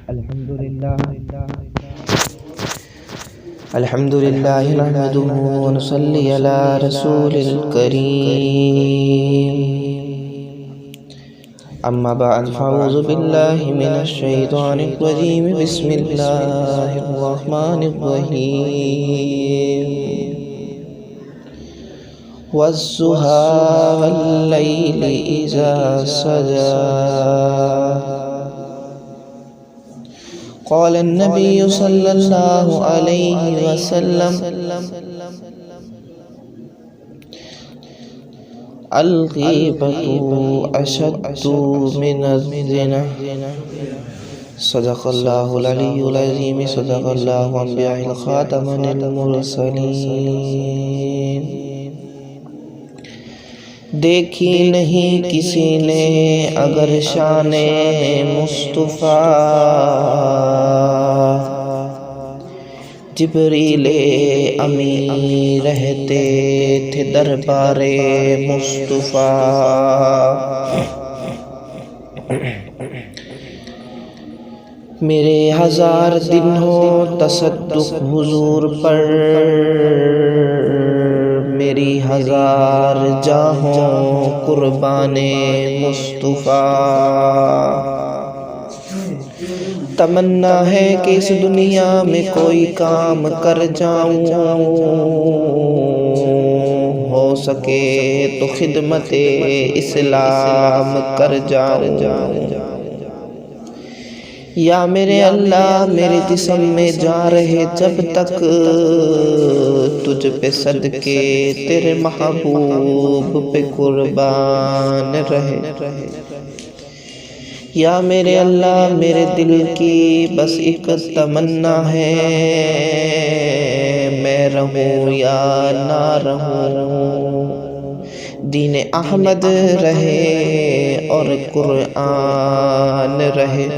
الحمد لله نحمده ونصلي على رسول الكريم أما بعد فأعوذ بالله من الشيطان الرجيم بسم الله الرحمن الرحيم والضحى والليل إذا سجى قال النبي صلى الله عليه وسلم الغيبة أشد من الزنا صدق الله العلي العظيم صدق الله أنبياء الخاتم المرسلين دیکھی نہیں کسی نے اگر شان مصطفیٰ جبریل امی رہتے تھے دربار مصطفیٰ میرے 1000 دن ہو تصدق حضور پر میری 1000 جاہوں قربان مصطفیٰ تمنا ہے کہ اس دنیا میں کوئی کام کر جاؤں ہو سکے تو خدمت اسلام کر جاؤں یا میرے اللہ میرے جسم میں جا رہے جب تک تجھ پہ صدقے تیرے محبوب پہ قربان رہے یا میرے اللہ میرے دل کی بس ایک تمنا ہے میں رہوں یا نہ رہوں دین احمد رہے اور قرآن رہے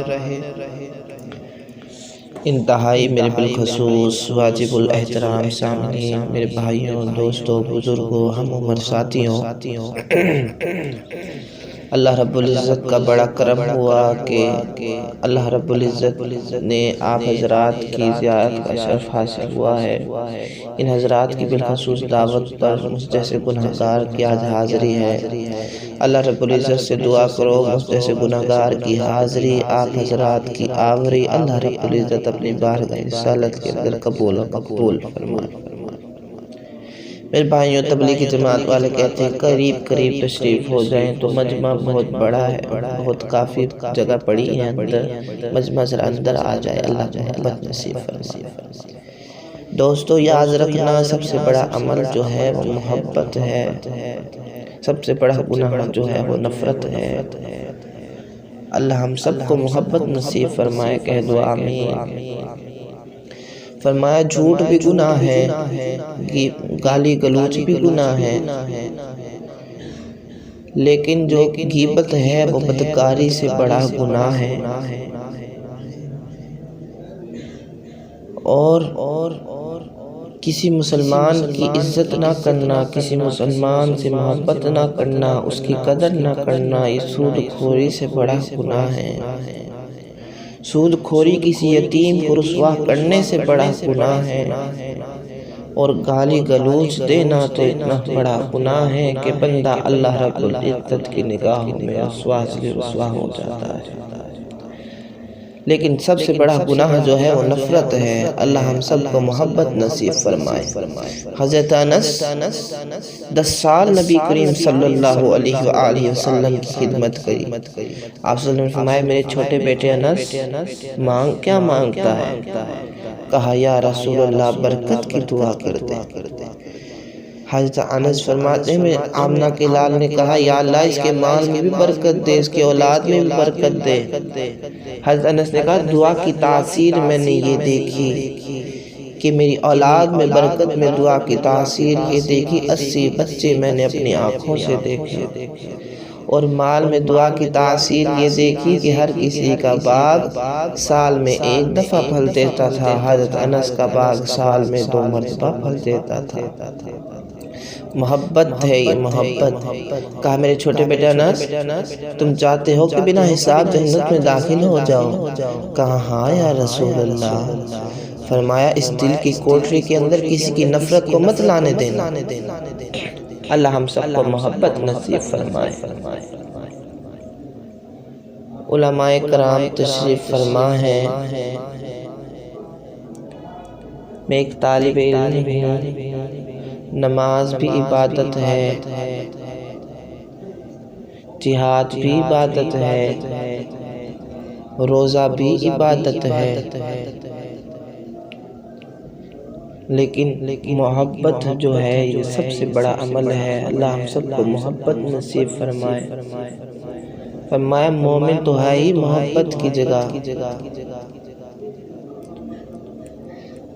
انتہائی میرے بالخصوص واجب الاحترام سامعین میرے بھائیوں دوستوں بزرگوں ہم عمر ساتھیوں اللہ رب العزت کا بڑا کرم ہوا کہ اللہ رب العزت نے آپ حضرات کی زیارت کا شرف حاصل ہوا ہے ان حضرات کی بالخصوص دعوت پر مجھ جیسے گناہگار کی آج حاضری ہے اللہ رب العزت سے دعا کرو مجھ جیسے گناہگار کی حاضری آپ حضرات کی آوری اللہ رب العزت اپنی بارگاہ رسالت کے اندر قبول و مقبول فرمائے میرے بھائیوں تبلیغی جماعت والے کہتے ہیں قریب تشریف ہو جائیں تو مجمع بہت بڑا ہے بہت کافی جگہ پڑی ہے اندر مجمع ذرا اندر آ جائے اللہ محبت نصیب فرمائے دوستو یاد رکھنا سب سے بڑا عمل جو ہے وہ محبت ہے سب سے بڑا گناہ جو ہے وہ نفرت ہے اللہ ہم سب کو محبت نصیب فرمائے کہہ دو آمین فرمایا جھوٹ بھی گناہ ہے گالی گلوچ بھی گناہ ہے لیکن جو غیبت ہے وہ بدکاری سے بڑا گناہ ہے اور کسی مسلمان کی عزت نہ کرنا کسی مسلمان سے محبت نہ کرنا اس کی قدر نہ کرنا یہ سود خوری سے بڑا گناہ ہے سود خوری کسی یتیم کو رسوا کرنے سے بڑا گناہ ہے اور گالی گلوچ دینا تو اتنا بڑا گناہ ہے کہ بندہ اللہ رب العزت کی نگاہوں میں رسوا ہو جاتا ہے لیکن سب سے بڑا گناہ جو ہے وہ نفرت ہے اللہ ہم سب کو محبت نصیب فرمائے حضرت انس 10 سال نبی کریم صلی اللہ علیہ وآلہ وسلم کی خدمت کری آپ صلی اللہ علیہ وسلم فرمائے میرے چھوٹے بیٹے انس کیا مانگتا ہے کہا یا رسول اللہ برکت کی دعا کرتے حضرت انس فرماتے ہیں آمنہ کے لال نے کہا یا اللہ اس کے مال میں بھی برکت دے اس کے اولاد میں بھی برکت دے حضرت انس نے کہا دعا کی تاثیر میں نے یہ دیکھی کہ میری اولاد میں برکت میں دعا کی تاثیر یہ دیکھی 80 بچے میں نے اپنی آنکھوں سے دیکھے اور مال میں دعا کی تاثیر یہ دیکھی کہ ہر کسی کا باغ سال میں 1 دفعہ پھل دیتا تھا حضرت انس کا باغ سال میں 2 مرتبہ پھل دیتا تھا محبت ہے یہ محبت۔ کہا میرے چھوٹے بیٹا انس تم چاہتے ہو کہ بنا حساب جنت میں داخل ہو جاؤ؟ کہا ہاں یا رسول اللہ۔ فرمایا اس دل کی کوٹری کے اندر کسی کی نفرت کو مت لانے دینا۔ اللہ ہم سب کو محبت نصیب فرمائے۔ علماء کرام تشریف فرما ہے۔ میں ایک طالب علم ہوں، نماز بھی عبادت ہے، جہاد بھی عبادت ہے، روزہ بھی عبادت ہے، لیکن محبت جو ہے یہ سب سے بڑا عمل ہے۔ اللہ ہم سب کو محبت نصیب فرمائے۔ فرمایا مومن تو ہے ہی محبت کی جگہ،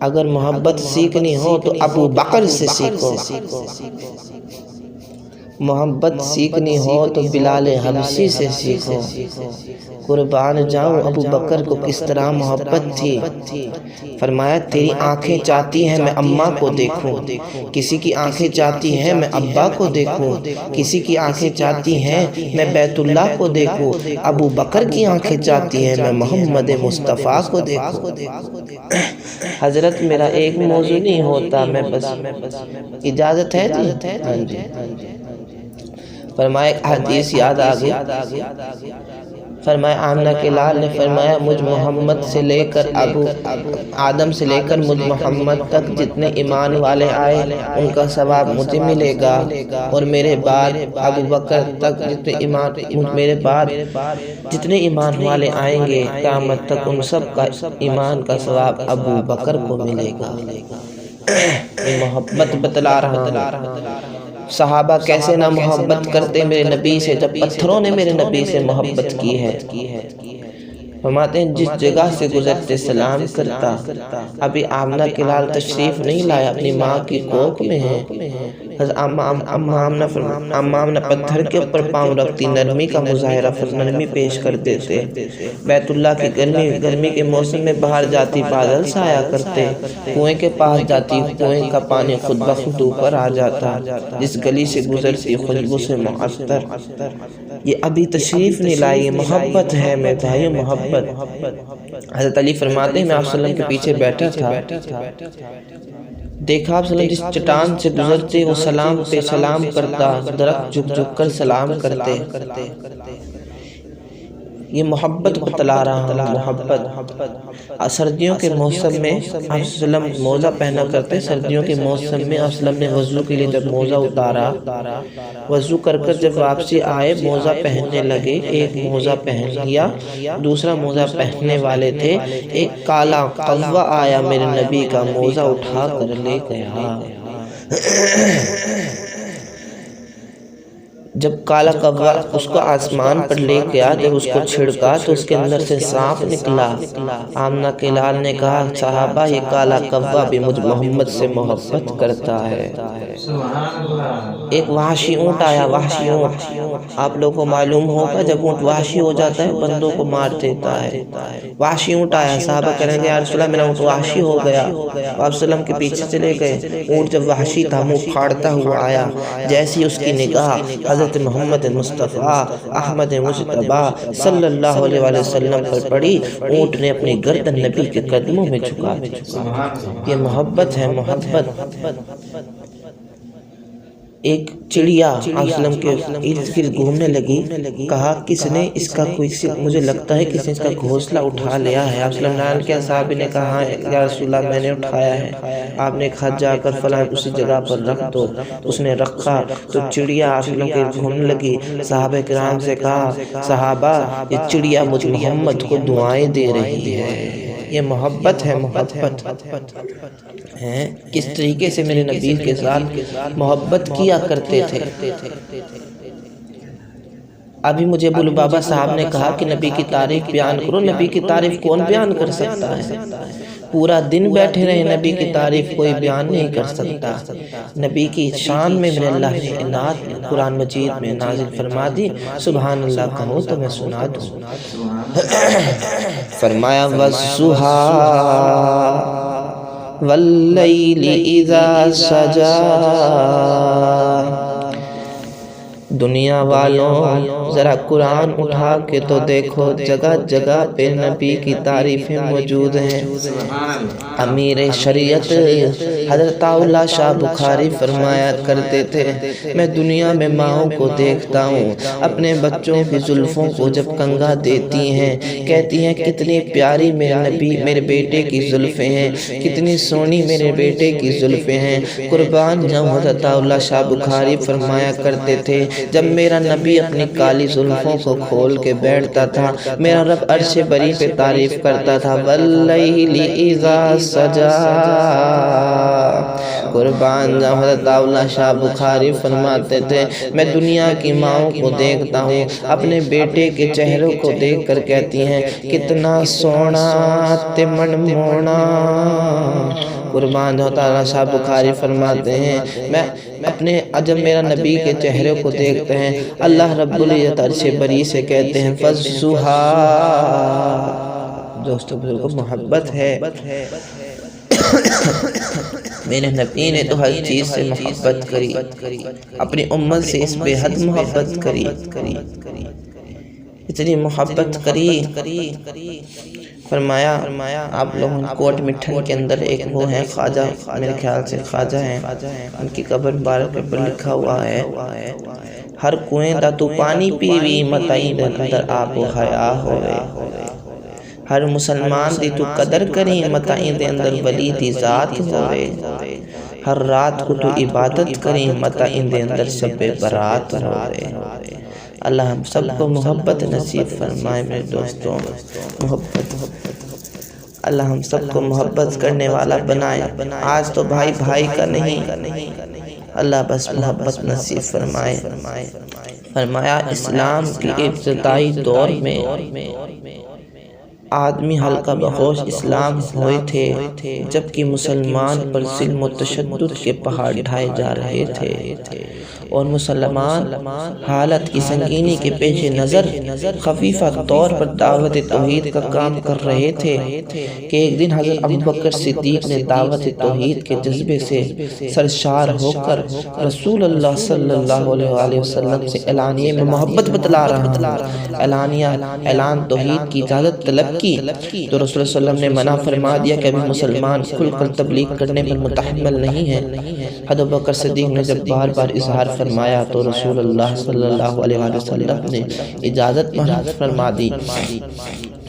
اگر محبت سیکھنی ہو تو ابو بکر سے سیکھو، محبت سیکھنی ہو تو بلال حبشی سے سیکھو۔ قربان جاؤں ابو بکر کو کس طرح محبت تھی۔ فرمایا تیری آنکھیں چاہتی ہیں میں اماں کو دیکھوں، کسی کی آنکھیں چاہتی ہیں میں ابا کو دیکھوں، کسی کی آنکھیں چاہتی ہیں میں بیت اللہ کو دیکھوں، ابو بکر کی آنکھیں چاہتی ہیں میں محمد مصطفیٰ کو دیکھوں۔ حضرت میرا ایک موضوع نہیں ہوتا، میں بس اجازت ہے جی؟ فرمایا حدیث یاد آ گئی۔ فرمایا آمنہ کے لال نے فرمایا مجھ محمد سے لے کر آدم سے لے کر مجھ محمد تک جتنے ایمان والے آئے ان کا ثواب مجھے ملے گا، اور میرے بعد ابو بکر تک میرے بعد جتنے ایمان والے آئیں گے قیامت تک ان سب کا ایمان کا ثواب ابو بکر کو ملے گا۔ یہ محبت بتلا رہا ہوں۔ صحابہ کیسے نہ محبت کرتے میرے نبی سے، جب پتھروں نے میرے نبی سے محبت کی ہے۔ فرماتے ہیں جس جگہ سے گزرتے سلام کرتا۔ ابھی آمنہ کے لال تشریف نہیں لایا، اپنی ماں کی کوکھ میں ہے۔ اماں آمنہ پتھر کے اوپر پاؤں رکھتی، نرمی کا مظاہرہ، نرمی پیش کر دیتے۔ بیت اللہ کی گرمی کے موسم میں باہر جاتی، بادل سایہ کرتے، کنویں کے پاس جاتی، کنویں کا پانی خود بخود اوپر آ جاتا، جس گلی سے گزرتی خوشبو سے معطر۔ یہ ابھی تشریف نہیں لائی، محبت ہے میرے بھائیو، محبت۔ حضرت علی فرماتے ہیں میں آپ صلی اللہ علیہ وسلم کے پیچھے بیٹھا تھا، دیکھا آپ صلی اللہ علیہ وسلم جس چٹان سے گزرتے وہ سلام پہ سلام کرتا، درخت جھک جھک کر سلام کرتے۔ یہ محبت بتلا رہا ہوں، محبت۔ سردیوں کے موسم میں آپ صلی اللہ علیہ وسلم موزہ پہنا کرتے، سردیوں کے موسم میں آپ صلی اللہ علیہ وسلم نے وضو کے لیے جب موزہ اتارا، وضو کر کر جب واپسی آئے موزہ پہننے لگے، ایک موزہ پہن لیا، دوسرا موزہ پہننے والے تھے، ایک کالا قوا آیا میرے نبی کا موزہ اٹھا کر لے گیا۔ جب کالا قوا اس کو آسمان پر لے گیا، جب اس کو چھڑکا تو اس کے اندر سے سانپ نکلا۔ آمنہ کے لال نے کہا صحابہ یہ کالا قوا بھی مجھ محمد سے محبت کرتا ہے۔ ایک وحشی اونٹ آیا، وحشی اونٹ، آپ لوگوں کو معلوم ہوگا جب اونٹ وحشی ہو جاتا ہے بندوں کو مار دیتا ہے۔ وحشی اونٹ آیا، صحابہ کہنے گے یا رسول اللہ میرا اونٹ وحشی ہو گیا، آپ صلی اللہ علیہ وسلم کے پیچھے چلے گئے۔ اونٹ جب وحشی تھا منہ پھاڑتا ہوا آیا، جیسی اس کی نگاہ حضرت محمد مصطفیٰ احمد مجتبی صلی اللہ علیہ وسلم پر پڑی، اونٹ نے اپنی گردن نبی کے قدموں میں جھکا دی۔ یہ محبت ہے، محبت۔ ایک چڑیا آپ صلی اللہ علیہ وسلم کے ارد گرد گھومنے لگی، کہا کس نے اس کا کوئی مجھے لگتا ہے کس نے اس کا گھونسلہ اٹھا لیا ہے۔ آپ صلی اللہ علیہ وسلم کے صحابی نے کہا یا رسول اللہ میں نے اٹھایا ہے۔ آپ نے کہا جا کر فلاں اسی جگہ پر رکھ دو، اس نے رکھا تو چڑیا آپ صلی اللہ علیہ وسلم کے گھومنے لگی۔ صحابہ کرام سے کہا صحابہ یہ چڑیا مجھ محمد کو دعائیں دے رہی ہے۔ یہ محبت ہے، محبت ہے۔ کس طریقے سے میرے نبی کے ساتھ محبت کیا کرتے تھے۔ ابھی مجھے ابو لبابہ صاحب نے کہا کہ نبی کی تعریف بیان کرو، نبی کی تعریف کون بیان کر سکتا ہے؟ پورا دن بیٹھے رہے نبی کی تعریف کوئی بیان نہیں کر سکتا۔ نبی کی شان میں میرے اللہ نے عنایت قرآن مجید میں نازل فرما دی، سبحان اللہ کہو تو میں سنا دوں۔ فرمایا وَالضُّحَىٰ وَاللَّيْلِ إِذَا سَجَىٰ دنیا والوں ذرا قرآن اٹھا کے تو دیکھو، جگہ جگہ پہ نبی کی تعریفیں موجود ہیں۔ امیر شریعت حضرت اللہ شاہ بخاری فرمایا کرتے تھے، میں دنیا میں ماؤں کو دیکھتا ہوں اپنے بچوں کی زلفوں کو جب کنگا دیتی ہیں، کہتی ہیں کتنی پیاری میرے نبی میرے بیٹے کی زلفیں ہیں، کتنی سونی میرے بیٹے کی زلفیں ہیں۔ قربان جاؤں حضرت اللہ شاہ بخاری فرمایا کرتے تھے، جب میرا نبی اپنی کالی زلفوں کو کھول کے بیٹھتا تھا، میرا رب عرش بری پہ تعریف کرتا تھا، واللیل اذا سجا۔ قربان جاؤں حضرت اللہ شاہ بخاری فرماتے تھے، میں دنیا کی ماؤں کو دیکھتا ہوں اپنے بیٹے کے چہروں کو دیکھ کر کہتی ہیں کتنا سونا تے منمونا۔ قربان جاؤں اللہ شاہ بخاری فرماتے ہیں، میں اپنے جب میرا نبی کے چہرے کو دیکھتے ہیں، اللہ رب العزت عرش بری سے کہتے ہیں فَالضُّحَىٰ۔ دوستو بزرگوں محبت ہے، میرے نبی نے تو ہر چیز سے محبت کری، اپنی امت سے اس بے حد محبت کری، اتنی محبت کری۔ فرمایا آپ لوگوں کوٹ مٹھن کے اندر ایک وہ ہے خواجہ، میرے خیال سے خواجہ ہیں، ان کی قبر مبارک پر لکھا ہوا ہے، ہر کنویں دا تو پانی پیوی متائیں دے اندر آپ و حیا ہوئے، ہر مسلمان دی تو قدر کریں متائیں دے اندر ولی دی ذات ہوئے، ہر رات کو تو عبادت کریں متائیں دے اندر شب برات ہوئے۔ اللہ ہم سب کو محبت نصیب فرمائے میرے دوستوں، محبت، اللہ ہم سب کو محبت کرنے والا بنائے۔ آج تو بھائی بھائی کا نہیں، اللہ بس محبت نصیب فرمائے۔ فرمایا اسلام کی ابتدائی دور میں آدمی حلقہ بہوش اسلام ہوئے تھے، جبکہ مسلمان پر ظلم و تشدد کے پہاڑ ڈھائے جا رہے تھے، اور مسلمان حالت کی سنگینی کے پیش نظر خفیفہ طور پر دعوت توحید کا کام کر رہے تھے کہ ایک دن حضرت ابوبکر صدیق نے دعوت توحید کے جذبے سے سرشار ہو کر رسول اللہ صلی اللہ علیہ وآلہ وسلم سے اعلانیے میں محبت بتلا رہا ہوں، اعلان توحید کی اجازت طلب کی، تو رسول اللہ صلی اللہ علیہ وسلم نے منع فرما دیا کہ ابھی مسلمان کھل کر تبلیغ کرنے پر متحمل نہیں ہے۔ حضرت ابوبکر صدیق نے جب بار بار اظہار فرمایا تو رسول اللہ صلی اللہ علیہ وسلم نے اجازت فرما دی۔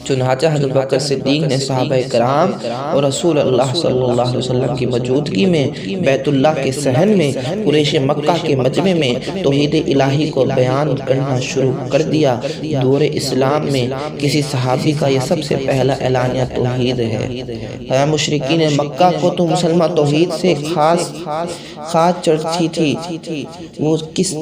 چنانچہ حضرت ابوبکر صدیق نے صحابہ کرام اور رسول اللہ صلی اللہ علیہ وسلم کی موجودگی میں بیت اللہ کے صحن میں قریش مکہ کے مجمع میں توحید الہی کو بیان کرنا شروع کر دیا۔ دور اسلام میں کسی صحابی کا یہ سب سے پہلا اعلانیہ توحید ہے۔ مشرکین مکہ کو تو مسلمان توحید سے خاص چڑھتی تھی، وہ کس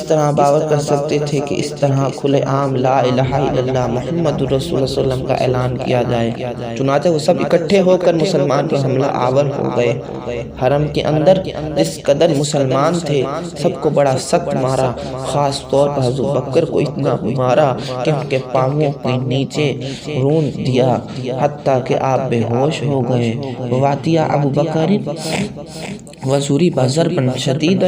طرح باور کر سکتے تھے کہ اس طرح کھلے عام لا الہ الا اللہ محمد رسول اللہ صلی اللہ علیہ وسلم کا اعلان کیا جائے۔ چنانچہ وہ سب اکٹھے ہو کر مسلمان پر حملہ آور ہو گئے۔ حرم کے اندر جس قدر مسلمان تھے سب کو بڑا سخت مارا، خاص طور پر حضرت ابوبکر کو اتنا مارا کہ ان کے پاؤں کے نیچے رون دیا، حتیٰ کہ آپ بے ہوش ہو گئے۔ واتیا ابوبکر وزوری بازر بن شدید،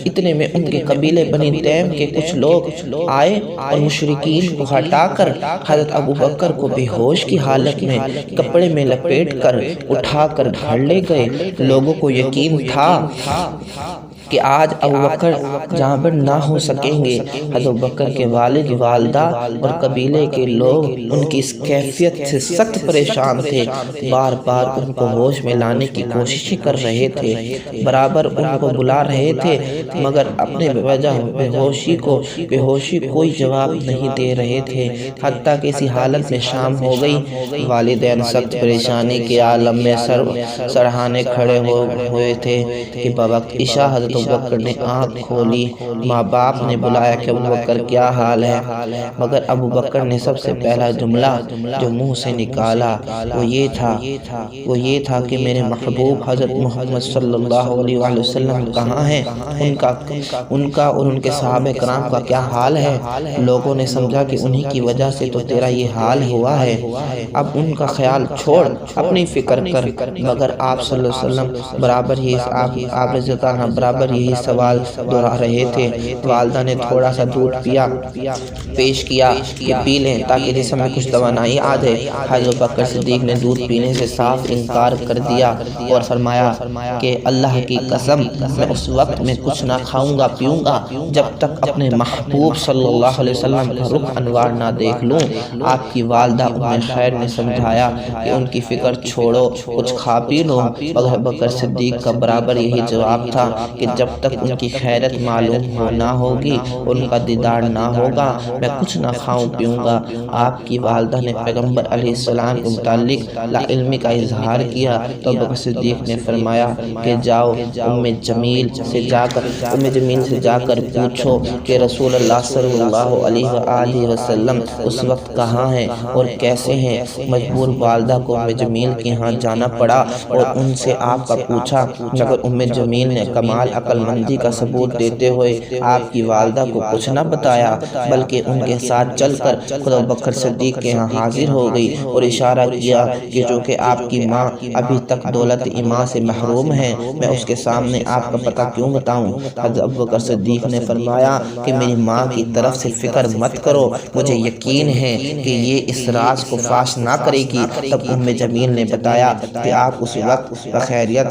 اتنے میں ان کے قبیلے بنی تیم کے کچھ لوگ آئے اور مشرکین کو ہٹا کر حضرت ابوبکر کو بے ہوش کی حالت میں کپڑے میں لپیٹ کر اٹھا کر گھر لے گئے۔ لوگوں کو یقین تھا کہ آج ابوبکر جانبر نہ ہو سکیں گے۔ حضرت ابوبکر کے والد والدہ اور قبیلے کے لوگ ان کی اس کیفیت سے سخت پریشان تھے، بار بار ان کو ہوش میں لانے کی کوشش کر رہے تھے، برابر ان کو بلا رہے تھے، مگر اپنے وجہ بے ہوشی کوئی جواب نہیں دے رہے تھے، حتیٰ کہ اسی حالت میں شام ہو گئی۔ والدین سخت پریشانی کے عالم میں سرہانے کھڑے ہوئے تھے کہ بوقت عشاء حضرت ابوبکر نے آنکھ کھولی۔ ماں باپ نے بلایا کہ ابوبکر کیا حال ہے، مگر ابوبکر نے سب سے پہلا جملہ جو منہ سے نکالا وہ یہ تھا کہ میرے محبوب حضرت محمد صلی اللہ علیہ وسلم کہاں ہیں، ان کا اور ان کے صحابہ کرام کا کیا حال ہے۔ لوگوں نے سمجھا کہ انہی کی وجہ سے تو تیرا یہ حال ہوا ہے، اب ان کا خیال چھوڑ، اپنی فکر کر۔ مگر آپ صلی اللہ علیہ وسلم برابر یہی سوال دہرا رہے تھے۔ والدہ نے تھوڑا سا دودھ پیش کیا کہ پی لیں تاکہ جسم میں کچھ توانائی آ جائے۔ حضرت بکر صدیق نے دودھ پینے سے صاف انکار کر دیا اور فرمایا کہ اللہ کی قسم میں اس وقت میں کچھ نہ کھاؤں گا پیوں گا جب تک اپنے محبوب صلی اللہ علیہ وسلم کا رخ انوار نہ دیکھ لوں۔ آپ کی والدہ ام خیر نے سمجھایا کہ ان کی فکر چھوڑو، کچھ کھا پی لو۔ ابو بکر صدیق کا برابر یہی جواب تھا کہ جب تک ان کی خیرت معلوم نہ ہوگی، ان کا دیدار نہ ہوگا، میں کچھ نہ کھاؤں پیوں گا۔ آپ کی والدہ نے پیغمبر علیہ السلام کے متعلق لا علمی کا اظہار کیا تو ابو بکر صدیق نے فرمایا کہ جاؤ ام جمیل سے جا کر پوچھو کہ رسول اللہ صلی اللہ علیہ وآلہ وسلم اس وقت کہاں ہیں اور کیسے ہیں۔ مجبور والدہ کو ام جمیل کے ہاں جانا پڑا اور ان سے آپ کا پوچھا، مگر ام جمیل نے کمال عقل مندی کا ثبوت دیتے ہوئے آپ کی والدہ کو کچھ نہ بتایا، بلکہ ان کے ساتھ چل کر خود ابو بکر صدیق کے ہاں حاضر ہو گئی اور اشارہ کیا کہ جو کہ آپ کی ماں ابھی تک دولت ایمان سے محروم ہے، میں اس کے سامنے آپ کا پتہ کیوں بتاؤں۔ حضرت ابو بکر صدیق نے فرمایا کہ میری ماں کی طرف سے فکر مت کرو، مجھے یقین ہے کہ یہ اس راز کو فاش نہ کرے گی۔ تب ام جمیل نے بتایا کہ آپ اس وقت بخیریت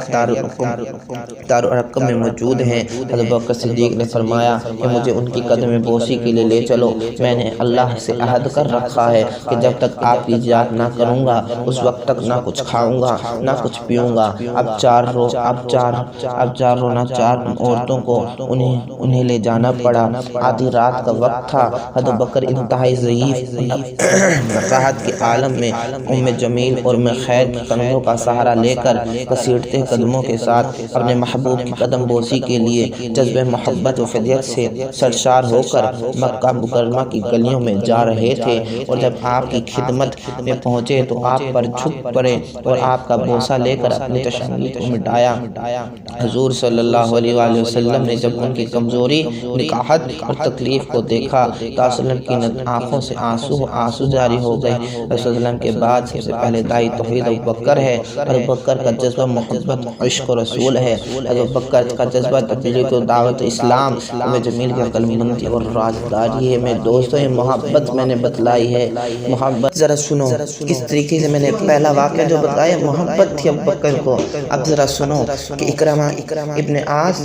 دارالارقم میں موجود ہیں۔ حضرت ابو بکر صدیق نے فرمایا کہ مجھے ان کی قدم بوسی کے لیے لے چلو، میں نے اللہ سے عہد کر رکھا ہے کہ جب تک آپ کی اجازت نہ کروں گا اس وقت تک نہ کچھ کھاؤں گا نہ کچھ پیوں گا۔ اب چار عورتوں کو انہیں لے جانا پڑا۔ آدھی رات کا وقت تھا۔ حضرت بکر انتہائی ضعیف نقاہت کے عالم میں ام جمیل اور ام خیر کے کندھوں کا سہارا لے کر گھسیٹتے قدموں کے ساتھ اپنے محبوب کی قدم بوسی کے لیے جذبہ محبت و فدیت سے سرشار ہو کر مکہ مکرمہ کی گلیوں میں جا رہے تھے، اور جب آپ کی خدمت میں پہنچے تو آپ پر جھک پڑے اور آپ کا بوسہ لے کر اپنی تشنج کو مٹایا۔ حضور صلی اللہ علیہ وآلہ وسلم نے جب ان کی کمزوری، نکاحت اور تکلیف کو دیکھا تو وسلم کی آنکھوں سے آنسو جاری ہو گئے۔ رسول اللہ کے بعد سب سے پہلے داعی توحید ابو بکر ہے۔ ابو بکر کا جذبہ محبت عشق و رسول ہے۔ ابو بکر کا جذبہ تبلیغ و دعوت اسلام، ام جمیل کی عقل مندی اور رازداری ہے۔ میں دوستوں یہ محبت میں نے بتلائی ہے، محبت ذرا سنو کس طریقے سے میں نے پہلا واقعہ جو بتایا محبت تھی ابو بکر کو۔ اب ذرا سنو کہ اکرمہ ابن عاص،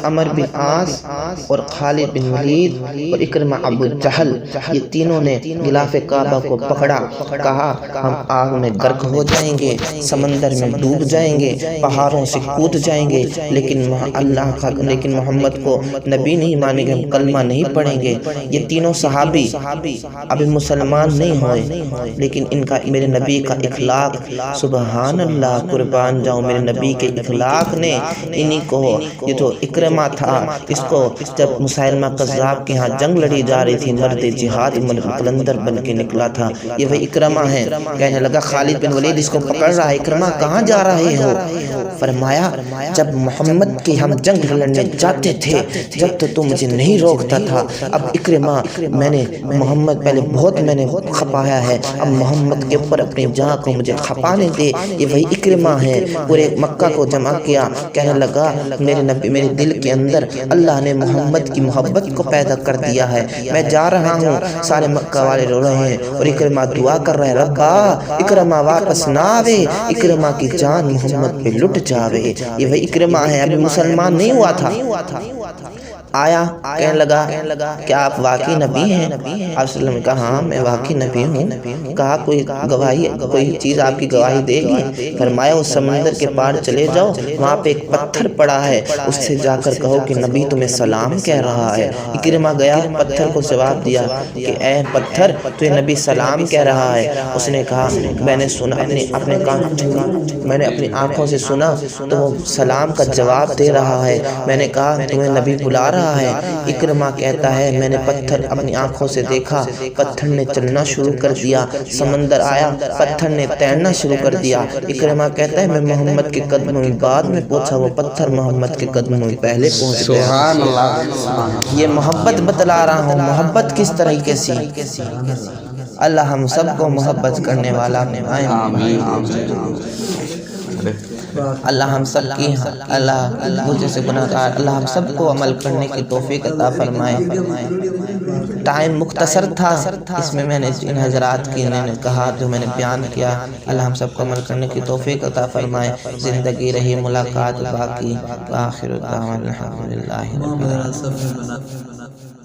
عمر بن عاص اور خالد بن ولید اور اکرمہ ابو جہل، یہ تینوں نے غلاف کعبہ کو پکڑا، کہا ہم آگ میں غرق ہو جائیں گے، سمندر میں ڈوب جائیں گے، پہاڑوں سے کود جائیں گے، لیکن محمد کو نبی نہیں مانیں گے، ہم کلمہ نہیں پڑھیں گے۔ یہ تینوں صحابی ابھی مسلمان نہیں ہوئے، لیکن ان کا میرے نبی کا اخلاق، سبحان اللہ، قربان جاؤں میرے نبی کے اخلاق نے انہی کو، یہ تو اکرمہ تھا، اس کو جب مسیلمہ کذاب کے ہاں جنگ لڑی جا رہی تھی، مرد جہاد قلندر بن کے نکلا تھا، یہ وہی اکرمہ ہے۔ کہنے لگا خالد بن ولید اس کو پکڑ رہا ہے، اکرمہ کہاں جا رہے ہو؟ فرمایا جب محمد کی ہم جنگ لڑنے جاتے تھے جب تو مجھے نہیں روکتا تھا، اب اکرمہ میں نے محمد پہلے بہت میں نے کھپایا ہے، اب محمد کے اوپر اپنی جان کو مجھے کھپانے دے۔ یہ وہی اکرمہ ہے۔ پورے مکہ کو جمع کیا، کہنے لگا میرے نبی، میرے دل کے اندر اللہ نے محمد کی محبت کو پیدا کر دیا ہے، میں جا رہا ہوں۔ سارے مکہ والے رو رہے ہیں اور اکرمہ دعا کر رہے ہیں، ربا اکرمہ واپس نہ آوے، اکرمہ کی جان محمد پہ لٹ جاوے۔ یہ وہی اکرمہ ہے، ابھی مسلمان نہیں ہوا تھا۔ آیا کہنے لگا کہ آپ واقعی نبی ہیں؟ آپ صلی اللہ علیہ وسلم نے کہا ہاں میں واقعی نبی ہوں۔ کہا کوئی گواہی، کوئی چیز آپ کی گواہی دے گی؟ فرمایا اس سمندر کے پار چلے جاؤ، وہاں پہ ایک پتھر پڑا ہے، اس سے جا کر کہو کہ نبی تمہیں سلام کہہ رہا ہے۔ اکرمہ گیا، پتھر کو جواب دیا کہ اے پتھر تجھے نبی سلام کہہ رہا ہے۔ اس نے کہا میں نے سنا، میں نے اپنی آنکھوں سے سنا تو وہ سلام کا جواب دے رہا ہے، میں نے کہا تمہیں نبی بلا رہا ہے۔ اکرمہ کہتا ہے میں نے پتھر اپنی آنکھوں سے دیکھا، پتھر نے چلنا شروع کر دیا، سمندر آیا، پتھر نے تیرنا شروع کر دیا۔ اکرمہ کہتا ہے میں محمد کے قدموں میں بعد میں پہنچا، وہ پتھر محمد کے قدموں میں پہلے پہنچ گیا۔ سبحان اللہ۔ یہ محبت بتلا رہا ہوں، محبت کس طریقے سے۔ اللہ ہم سب کو محبت کرنے والا بنائے۔ اللہ ہم سب کی اللہ مجھ جیسے گناہگار اللہ ہم سب کو عمل کرنے کی توفیق عطا فرمائے۔ ٹائم مختصر تھا، اس میں نے ان حضرات کی نے کہا جو میں نے بیان کیا، اللہ ہم سب کو عمل کرنے کی توفیق عطا فرمائے۔ زندگی رہی ملاقات باقی، وآخر دعوانا الحمدللہ رب العالمین۔